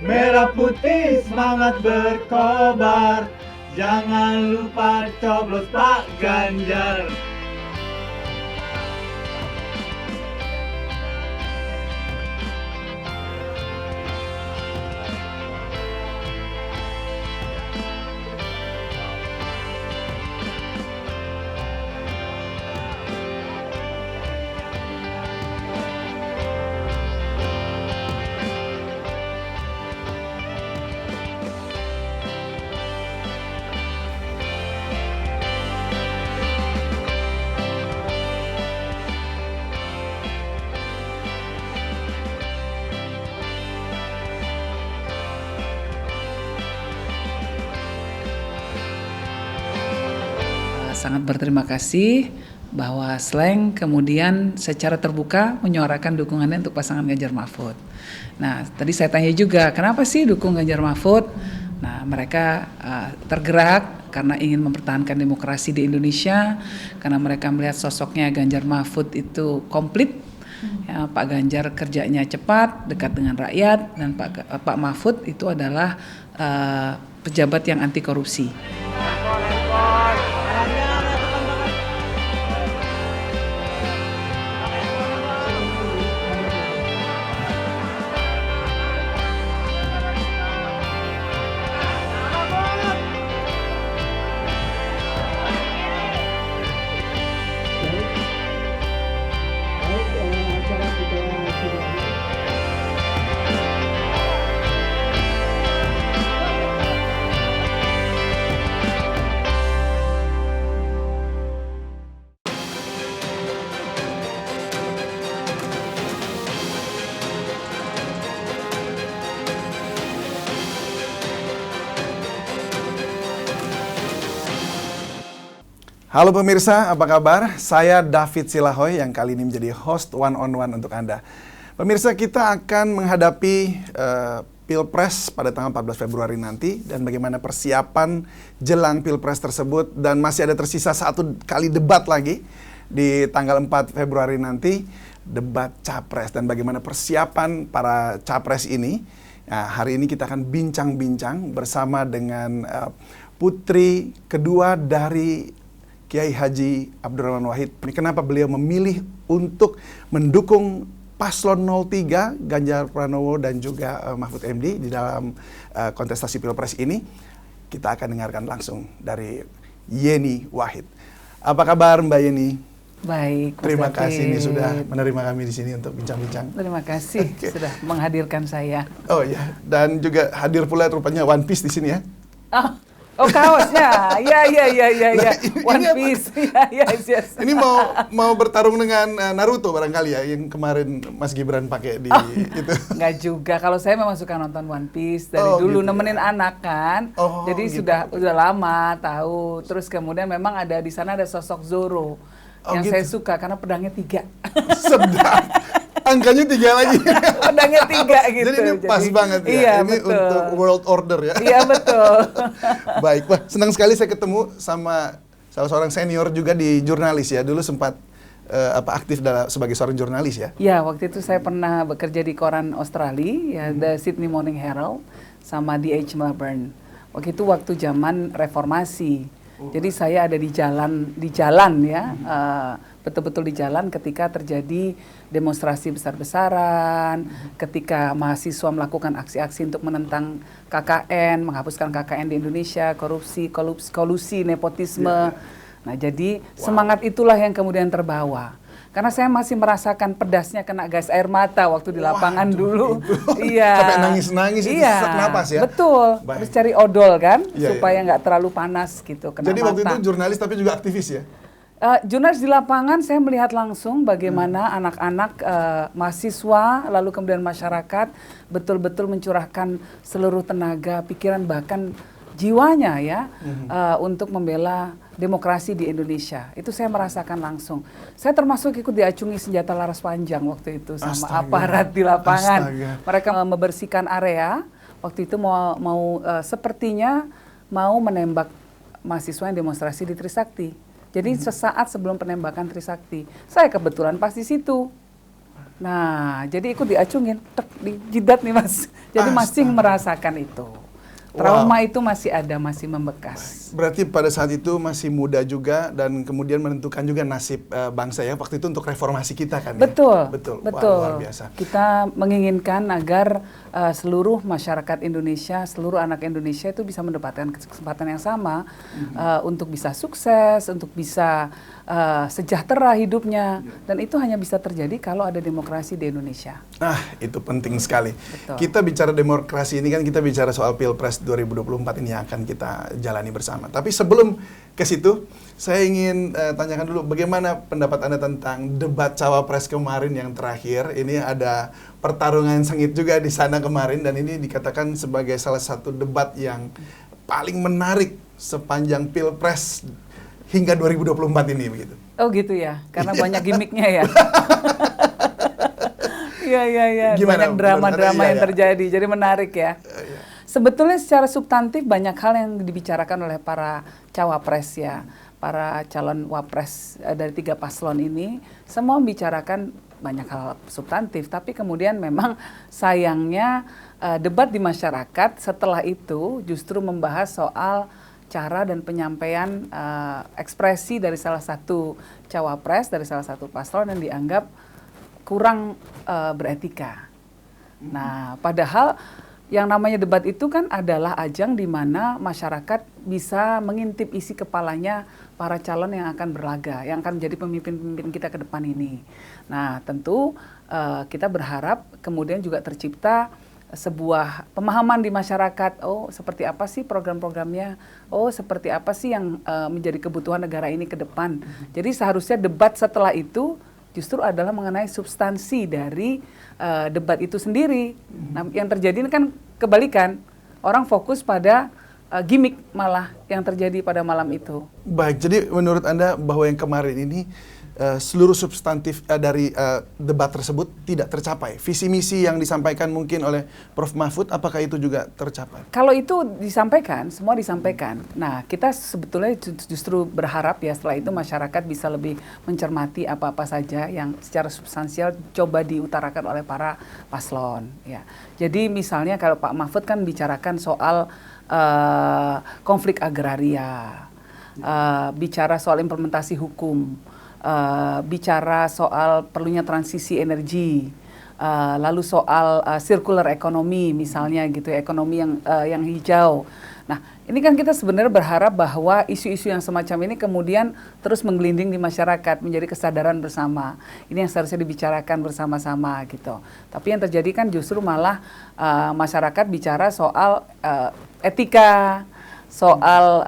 Merah putih semangat berkobar, jangan lupa coblos Pak Ganjar. Sangat berterima kasih bahwa Slank kemudian secara terbuka menyuarakan dukungannya untuk pasangan Ganjar Mahfud. Nah, tadi saya tanya juga, kenapa sih dukung Ganjar Mahfud? Nah, mereka tergerak karena ingin mempertahankan demokrasi di Indonesia, karena mereka melihat sosoknya Ganjar Mahfud itu komplit. Ya, Pak Ganjar kerjanya cepat, dekat dengan rakyat, dan Pak Mahfud itu adalah pejabat yang anti korupsi. Halo pemirsa, apa kabar? Saya David Silahoy yang kali ini menjadi host one on one untuk Anda. Pemirsa, kita akan menghadapi Pilpres pada tanggal 14 Februari nanti dan bagaimana persiapan jelang Pilpres tersebut, dan masih ada tersisa satu kali debat lagi di tanggal 4 Februari nanti, debat Capres, dan bagaimana persiapan para Capres ini. Nah, hari ini kita akan bincang-bincang bersama dengan putri kedua dari Kiai Haji Abdurrahman Wahid. Kenapa beliau memilih untuk mendukung Paslon 03 Ganjar Pranowo dan juga Mahfud MD di dalam kontestasi Pilpres ini? Kita akan dengarkan langsung dari Yeni Wahid. Apa kabar Mbak Yeni? Baik, terima kasih ini sudah menerima kami di sini untuk bincang-bincang. Terima kasih sudah menghadirkan saya. Oh ya, dan juga hadir pula rupanya One Piece di sini ya. Oh kaosnya, ya. One Piece, yes. Ini mau bertarung dengan Naruto barangkali ya, yang kemarin Mas Gibran pakai di itu. Enggak juga, kalau saya memang suka nonton One Piece dari dulu, gitu, nemenin anak kan. Jadi gitu. Sudah lama tahu. Terus kemudian memang ada di sana ada sosok Zoro yang gitu. Saya suka karena pedangnya 3. Sedap. Angkanya 3 lagi. Pedangnya 3 gitu. Jadi ini pas banget ya. Iya, ini betul. Untuk world order ya. Iya, betul. Baik, wah, senang sekali saya ketemu sama salah seorang senior juga di jurnalis ya. Dulu sempat aktif sebagai seorang jurnalis ya. Ya, waktu itu saya pernah bekerja di koran Australia, ya, The Sydney Morning Herald sama The Age Melbourne. Waktu zaman reformasi. Jadi saya ada di jalan ya, betul-betul di jalan ketika terjadi demonstrasi besar-besaran, ketika mahasiswa melakukan aksi-aksi untuk menentang KKN, menghapuskan KKN di Indonesia, kolusi, nepotisme. Nah, jadi semangat itulah yang kemudian terbawa. Karena saya masih merasakan pedasnya kena gas air mata waktu di lapangan dulu. Iya. Sampai nangis-nangis itu sesak napas ya. Betul. Terus cari odol kan supaya nggak terlalu panas gitu kena Jadi mata. waktu itu jurnalis tapi juga aktivis ya. Jurnalis di lapangan saya melihat langsung bagaimana anak-anak mahasiswa lalu kemudian masyarakat betul-betul mencurahkan seluruh tenaga, pikiran, bahkan jiwanya ya untuk membela demokrasi di Indonesia. Itu saya merasakan langsung. Saya termasuk ikut diacungi senjata laras panjang waktu itu sama aparat di lapangan. Mereka membersihkan area. Waktu itu sepertinya mau menembak mahasiswa yang demonstrasi di Trisakti. Jadi sesaat sebelum penembakan Trisakti, saya kebetulan pas di situ. Nah, jadi ikut diacungin, tek, di jidat nih Mas. Jadi masih merasakan itu. Trauma itu masih ada, masih membekas. Berarti pada saat itu masih muda juga dan kemudian menentukan juga nasib bangsa ya. Waktu itu untuk reformasi kita kan. Betul, Ya? Betul. betul. Wah, luar biasa. Kita menginginkan agar seluruh masyarakat Indonesia, seluruh anak Indonesia itu bisa mendapatkan kesempatan yang sama untuk bisa sukses, untuk bisa sejahtera hidupnya. Dan itu hanya bisa terjadi kalau ada demokrasi di Indonesia. Ah, itu penting sekali. Betul. Kita bicara demokrasi ini kan kita bicara soal Pilpres 2024 ini yang akan kita jalani bersama. Tapi sebelum ke situ, saya ingin tanyakan dulu bagaimana pendapat Anda tentang debat cawapres kemarin yang terakhir. Ini ada pertarungan sengit juga di sana kemarin dan ini dikatakan sebagai salah satu debat yang paling menarik sepanjang Pilpres hingga 2024 ini begitu. Oh gitu ya, karena banyak gimmicknya ya. Iya. Gimana, Banyak drama-drama iya, yang iya. terjadi, jadi menarik ya. Sebetulnya secara substantif banyak hal yang dibicarakan oleh para cawapres ya, para calon wapres dari 3 paslon ini, semua membicarakan banyak hal substantif, tapi kemudian memang sayangnya debat di masyarakat setelah itu justru membahas soal cara dan penyampaian ekspresi dari salah satu cawapres, dari salah satu paslon yang dianggap kurang beretika. Nah, padahal yang namanya debat itu kan adalah ajang di mana masyarakat bisa mengintip isi kepalanya para calon yang akan berlaga, yang akan menjadi pemimpin-pemimpin kita ke depan ini. Nah, tentu kita berharap kemudian juga tercipta sebuah pemahaman di masyarakat, oh seperti apa sih program-programnya, oh seperti apa sih yang menjadi kebutuhan negara ini ke depan. Jadi seharusnya debat setelah itu justru adalah mengenai substansi dari debat itu sendiri. Nah, yang terjadi ini kan kebalikan, orang fokus pada gimmick malah yang terjadi pada malam itu. Baik, jadi menurut Anda bahwa yang kemarin ini seluruh substantif dari debat tersebut tidak tercapai. Visi misi yang disampaikan mungkin oleh Prof. Mahfud, apakah itu juga tercapai? Kalau itu disampaikan, semua disampaikan. Nah, kita sebetulnya justru berharap ya setelah itu masyarakat bisa lebih mencermati apa-apa saja yang secara substansial coba diutarakan oleh para paslon. Ya. Jadi misalnya kalau Pak Mahfud kan bicarakan soal konflik agraria, bicara soal implementasi hukum, bicara soal perlunya transisi energi, lalu soal circular economy misalnya gitu, ekonomi yang hijau. Nah, ini kan kita sebenarnya berharap bahwa isu-isu yang semacam ini kemudian terus menggelinding di masyarakat menjadi kesadaran bersama. Ini yang seharusnya dibicarakan bersama-sama gitu. Tapi yang terjadi kan justru malah masyarakat bicara soal etika, soal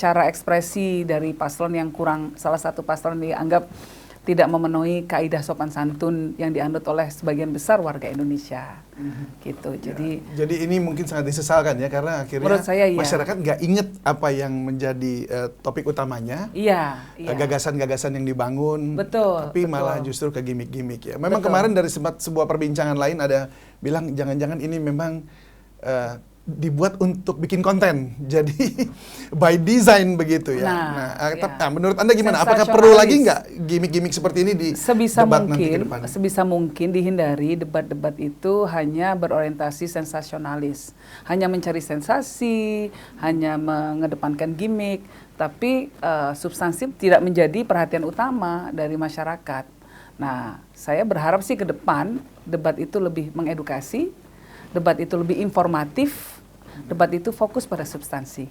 cara ekspresi dari paslon yang kurang, salah satu paslon dianggap tidak memenuhi kaidah sopan santun yang dianut oleh sebagian besar warga Indonesia, gitu. Jadi ini mungkin sangat disesalkan ya karena akhirnya menurut saya, iya. Masyarakat nggak inget apa yang menjadi topik utamanya, iya. Gagasan-gagasan yang dibangun, tapi malah justru ke gimmick-gimmick ya. Memang kemarin dari sebuah perbincangan lain ada bilang jangan-jangan ini memang dibuat untuk bikin konten, jadi by design begitu ya. Nah, menurut Anda gimana? Apakah perlu lagi nggak gimmick-gimmick seperti ini di debat nanti ke depan? Sebisa mungkin dihindari debat-debat itu hanya berorientasi sensasionalis, hanya mencari sensasi, hanya mengedepankan gimmick, tapi substansi tidak menjadi perhatian utama dari masyarakat. Nah, saya berharap sih ke depan debat itu lebih mengedukasi, debat itu lebih informatif, debat itu fokus pada substansi.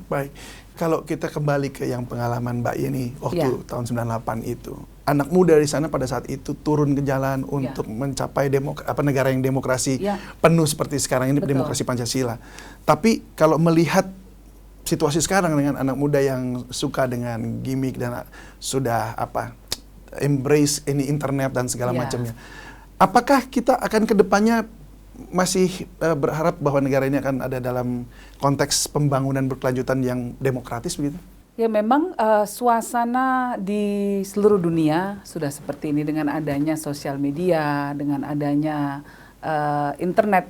Baik, kalau kita kembali ke yang pengalaman Mbak Yeni waktu tahun 98 itu, anak muda di sana pada saat itu turun ke jalan untuk mencapai negara yang demokrasi penuh seperti sekarang ini, demokrasi Pancasila. Tapi kalau melihat situasi sekarang dengan anak muda yang suka dengan gimmick dan sudah embrace ini internet dan segala macamnya, apakah kita akan ke depannya masih berharap bahwa negara ini akan ada dalam konteks pembangunan berkelanjutan yang demokratis begitu? Ya memang suasana di seluruh dunia sudah seperti ini dengan adanya sosial media, dengan adanya internet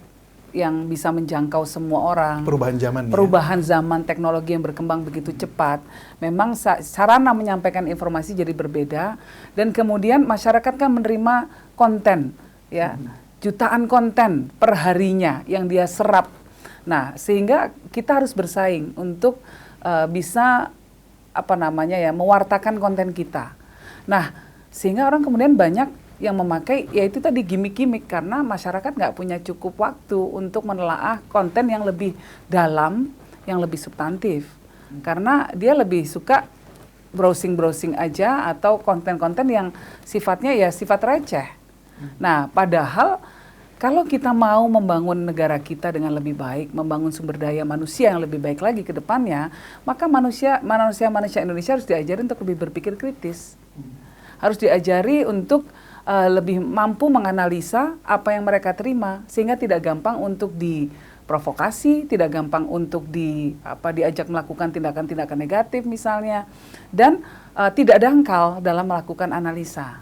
yang bisa menjangkau semua orang. Perubahan zaman. Perubahan zaman, teknologi yang berkembang begitu cepat. Memang sarana menyampaikan informasi jadi berbeda, dan kemudian masyarakat kan menerima konten, ya, jutaan konten per harinya yang dia serap. Nah, sehingga kita harus bersaing untuk bisa mewartakan konten kita. Nah, sehingga orang kemudian banyak yang memakai, yaitu tadi gimmick-gimmick, karena masyarakat nggak punya cukup waktu untuk menelaah konten yang lebih dalam, yang lebih substantif. Karena dia lebih suka browsing-browsing aja, atau konten-konten yang sifatnya ya sifat receh. Nah, padahal kalau kita mau membangun negara kita dengan lebih baik, membangun sumber daya manusia yang lebih baik lagi ke depannya, maka manusia Indonesia harus diajari untuk lebih berpikir kritis. Harus diajari untuk lebih mampu menganalisa apa yang mereka terima, sehingga tidak gampang untuk diprovokasi, tidak gampang untuk diajak melakukan tindakan-tindakan negatif misalnya, dan tidak dangkal dalam melakukan analisa.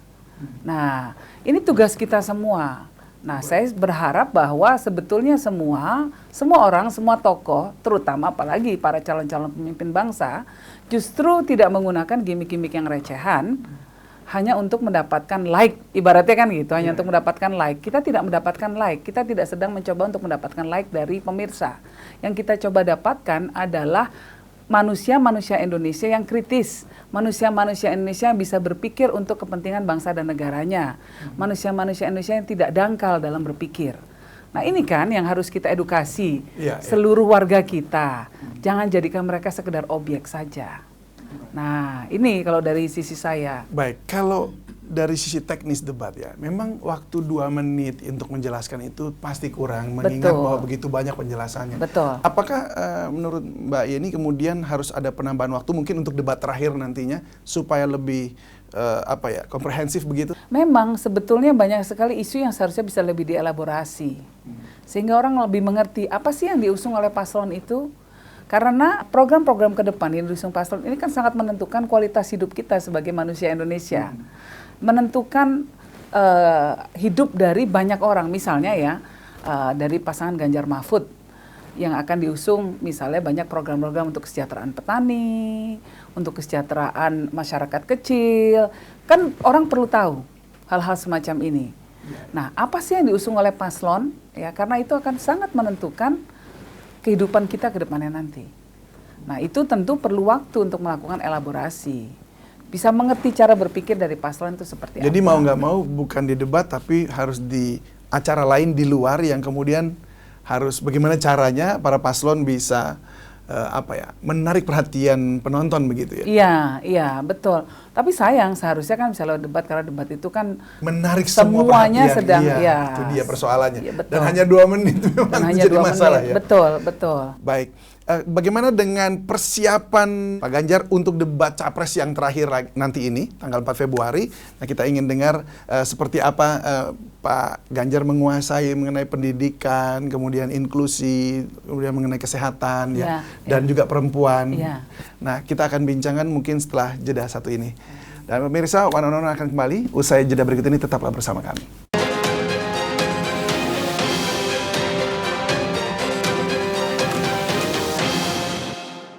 Nah, ini tugas kita semua. Nah, saya berharap bahwa sebetulnya semua orang, semua tokoh, terutama apalagi para calon-calon pemimpin bangsa, justru tidak menggunakan gimmick-gimmick yang recehan hanya untuk mendapatkan like, ibaratnya kan gitu, hanya untuk mendapatkan like. Kita tidak mendapatkan like, kita tidak sedang mencoba untuk mendapatkan like dari pemirsa. Yang kita coba dapatkan adalah manusia-manusia Indonesia yang kritis, manusia-manusia Indonesia yang bisa berpikir untuk kepentingan bangsa dan negaranya, manusia-manusia Indonesia yang tidak dangkal dalam berpikir. Nah, ini kan yang harus kita edukasi seluruh warga kita. Jangan jadikan mereka sekedar objek saja. Nah, ini kalau dari sisi saya. Baik, kalau dari sisi teknis debat ya, memang waktu 2 menit untuk menjelaskan itu pasti kurang, mengingat bahwa begitu banyak penjelasannya. Betul. Apakah menurut Mbak Yeni kemudian harus ada penambahan waktu mungkin untuk debat terakhir nantinya supaya lebih komprehensif begitu? Memang sebetulnya banyak sekali isu yang seharusnya bisa lebih dielaborasi, sehingga orang lebih mengerti apa sih yang diusung oleh paslon itu. Karena program-program ke depan yang diusung paslon ini kan sangat menentukan kualitas hidup kita sebagai manusia Indonesia. Menentukan hidup dari banyak orang, misalnya ya dari pasangan Ganjar Mahfud yang akan diusung, misalnya banyak program-program untuk kesejahteraan petani, untuk kesejahteraan masyarakat kecil. Kan orang perlu tahu hal-hal semacam ini. Nah, apa sih yang diusung oleh paslon? Ya, karena itu akan sangat menentukan kehidupan kita ke depannya nanti. Nah, itu tentu perlu waktu untuk melakukan elaborasi. Bisa mengerti cara berpikir dari paslon itu seperti apa. Jadi mau nggak mau bukan di debat, tapi harus di acara lain di luar yang kemudian harus bagaimana caranya para paslon bisa menarik perhatian penonton begitu ya? Iya, betul. Tapi sayang seharusnya kan misalnya debat, karena debat itu kan menarik semuanya sedang, itu dia persoalannya. Iya, dan hanya 2 menit memang jadi masalah ya. Betul. Baik. Bagaimana dengan persiapan Pak Ganjar untuk debat capres yang terakhir nanti ini, tanggal 4 Februari? Nah, kita ingin dengar seperti apa Pak Ganjar menguasai mengenai pendidikan, kemudian inklusi, kemudian mengenai kesehatan, dan juga perempuan. Nah, kita akan bincangkan mungkin setelah jeda satu ini. Dan pemirsa, One on One akan kembali. Usai jeda berikut ini, tetaplah bersama kami.